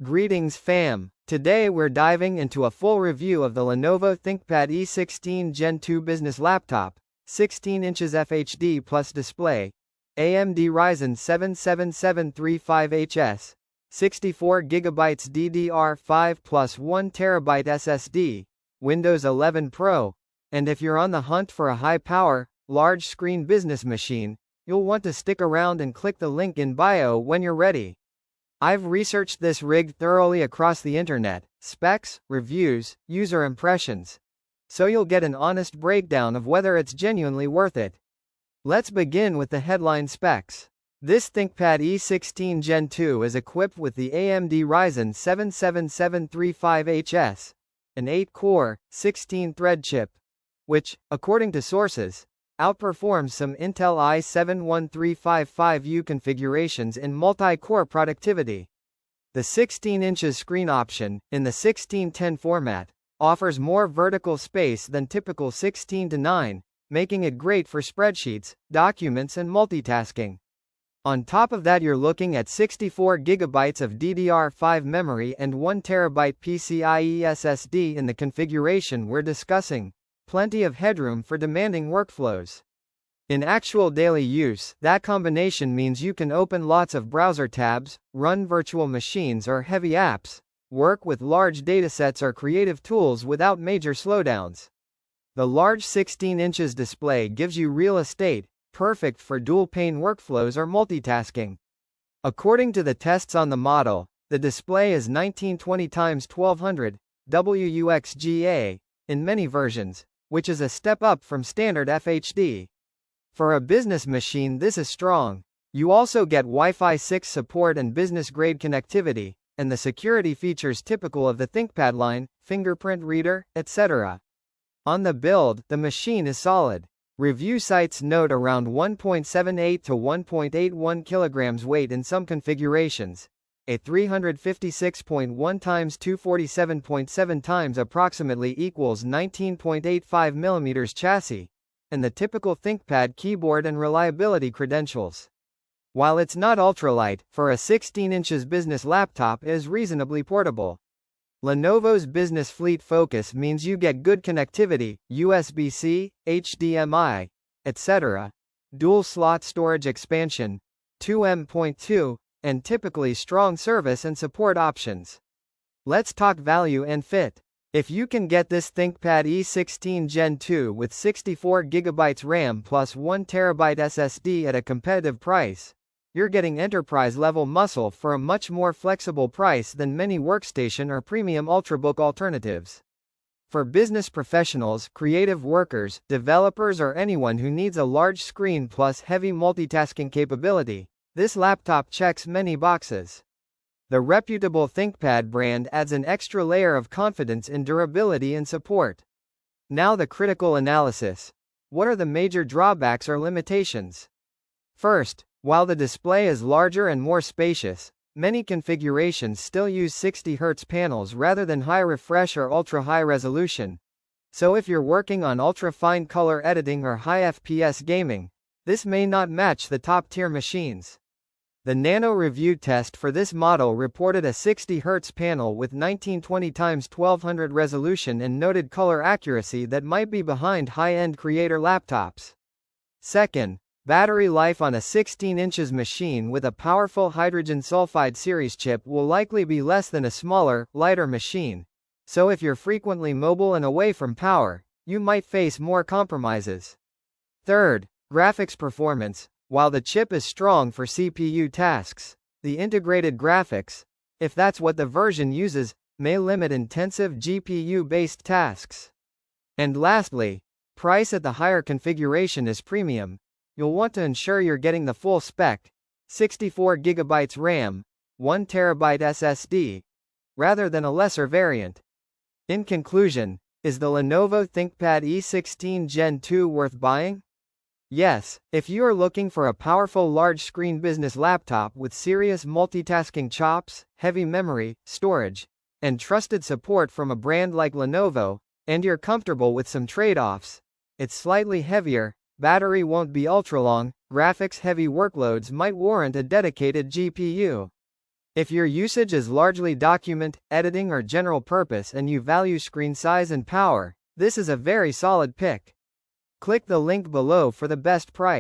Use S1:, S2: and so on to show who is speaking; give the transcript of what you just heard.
S1: Greetings fam! Today we're diving into a full review of the Lenovo ThinkPad E16 Gen 2 business laptop, 16 inches FHD plus display, AMD Ryzen 7 7735HS, 64GB DDR5 plus 1TB SSD, Windows 11 Pro, and if you're on the hunt for a high-power, large-screen business machine, you'll want to stick around and click the link in bio when you're ready. I've researched this rig thoroughly across the internet, specs, reviews, user impressions, so you'll get an honest breakdown of whether it's genuinely worth it. Let's begin with the headline specs. This ThinkPad E16 Gen 2 is equipped with the AMD Ryzen 7 7735HS, an 8-core, 16-thread chip, which, according to sources, outperforms some Intel i7-1355U configurations in multi-core productivity. The 16 inches screen option, in the 16:10 format, offers more vertical space than typical 16:9, making it great for spreadsheets, documents and multitasking. On top of that, you're looking at 64GB of DDR5 memory and 1TB PCIe SSD in the configuration we're discussing. Plenty of headroom for demanding workflows. In actual daily use, that combination means you can open lots of browser tabs, run virtual machines or heavy apps, work with large datasets or creative tools without major slowdowns. The large 16 inches display gives you real estate, perfect for dual-pane workflows or multitasking. According to the tests on the model, the display is 1920x1200 WUXGA in many versions, which is a step up from standard FHD. For a business machine, this is strong. You also get Wi-Fi 6 support and business-grade connectivity, and the security features typical of the ThinkPad line, fingerprint reader, etc. On the build, the machine is solid. Review sites note around 1.78 to 1.81 kilograms weight in some configurations, a 356.1 times 247.7 times approximately equals 19.85 mm chassis, and the typical ThinkPad keyboard and reliability credentials. While it's not ultralight, for a 16 inches business laptop, it is reasonably portable. Lenovo's business fleet focus means you get good connectivity, USB-C, HDMI, etc., dual slot storage expansion, 2.2, and typically strong service and support options. Let's talk value and fit. If you can get this ThinkPad E16 Gen 2 with 64GB RAM plus 1TB SSD at a competitive price, you're getting enterprise-level muscle for a much more flexible price than many workstation or premium ultrabook alternatives. For business professionals, creative workers, developers or anyone who needs a large screen plus heavy multitasking capability, this laptop checks many boxes. The reputable ThinkPad brand adds an extra layer of confidence in durability and support. Now the critical analysis. What are the major drawbacks or limitations? First, while the display is larger and more spacious, many configurations still use 60Hz panels rather than high refresh or ultra-high resolution. So if you're working on ultra-fine color editing or high FPS gaming, this may not match the top-tier machines. The Nano review test for this model reported a 60Hz panel with 1920x1200 resolution and noted color accuracy that might be behind high-end creator laptops. Second, battery life on a 16 inches machine with a powerful hydrogen sulfide series chip will likely be less than a smaller, lighter machine. So if you're frequently mobile and away from power, you might face more compromises. Third, graphics performance. While the chip is strong for CPU tasks, the integrated graphics, if that's what the version uses, may limit intensive GPU-based tasks. And lastly, price at the higher configuration is premium. You'll want to ensure you're getting the full spec, 64GB RAM, 1TB SSD, rather than a lesser variant. In conclusion, is the Lenovo ThinkPad E16 Gen 2 worth buying? Yes, if you are looking for a powerful large-screen business laptop with serious multitasking chops, heavy memory, storage, and trusted support from a brand like Lenovo, and you're comfortable with some trade-offs. It's slightly heavier, battery won't be ultra-long, graphics-heavy workloads might warrant a dedicated GPU. If your usage is largely document, editing or general purpose and you value screen size and power, this is a very solid pick. Click the link below for the best price.